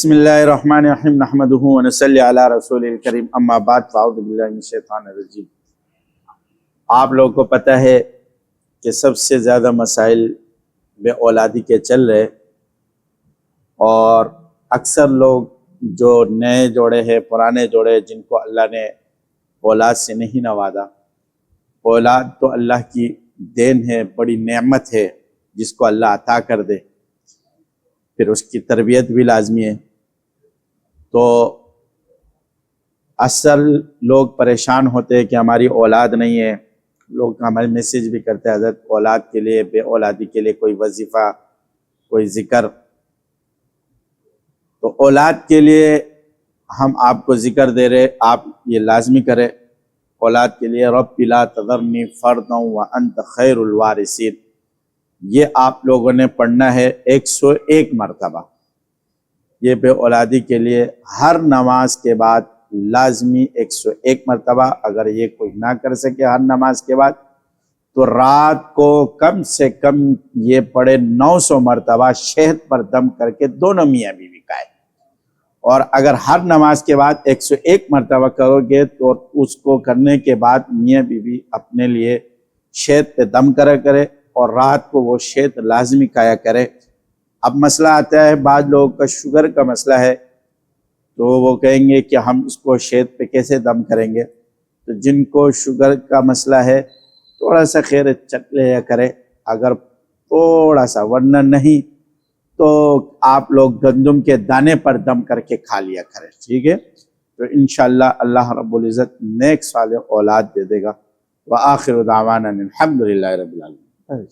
بسم اللہ الرحمن الرحیم نحمدہ ونصلی علی رسول الکریم اما بعد فاعوذ باللہ من الشیطان الرجیم۔ آپ لوگوں کو پتہ ہے کہ سب سے زیادہ مسائل بے اولادی کے چل رہے، اور اکثر لوگ جو نئے جوڑے ہیں، پرانے جوڑے، جن کو اللہ نے اولاد سے نہیں نوازا، اولاد تو اللہ کی دین ہے، بڑی نعمت ہے جس کو اللہ عطا کر دے، پھر اس کی تربیت بھی لازمی ہے۔ تو اصل لوگ پریشان ہوتے ہیں کہ ہماری اولاد نہیں ہے، لوگ ہمارے میسیج بھی کرتے ہیں حضرت اولاد کے لیے، بے اولادی کے لیے کوئی وظیفہ، کوئی ذکر۔ تو اولاد کے لیے ہم آپ کو ذکر دے رہے، آپ یہ لازمی کریں اولاد کے لیے۔ رب لا تذرنی فردا وانت خیر الوارثین، یہ آپ لوگوں نے پڑھنا ہے 101 مرتبہ۔ یہ بے اولادی کے لیے ہر نماز کے بعد لازمی 101 مرتبہ۔ اگر یہ کوئی نہ کر سکے ہر نماز کے بعد، تو رات کو کم سے کم یہ پڑھے 900 مرتبہ شہد پر دم کر کے، دونوں میاں بیوی کا ہے۔ اور اگر ہر نماز کے بعد 101 مرتبہ کرو گے تو اس کو کرنے کے بعد میاں بیوی اپنے لیے شہد پہ دم کرے اور رات کو وہ شہد لازمی کھایا کرے۔ اب مسئلہ آتا ہے، بعض لوگوں کا شوگر کا مسئلہ ہے، تو وہ کہیں گے کہ ہم اس کو شہد پہ کیسے دم کریں گے؟ تو جن کو شوگر کا مسئلہ ہے تھوڑا سا خیر چکھ لیا کرے، اگر تھوڑا سا، ورنہ نہیں تو آپ لوگ گندم کے دانے پر دم کر کے کھا لیا کریں، ٹھیک ہے؟ تو انشاءاللہ اللہ رب العزت نیک صالح اولاد دے دے گا۔ وآخر دعوانا الحمدللہ رب العالمین۔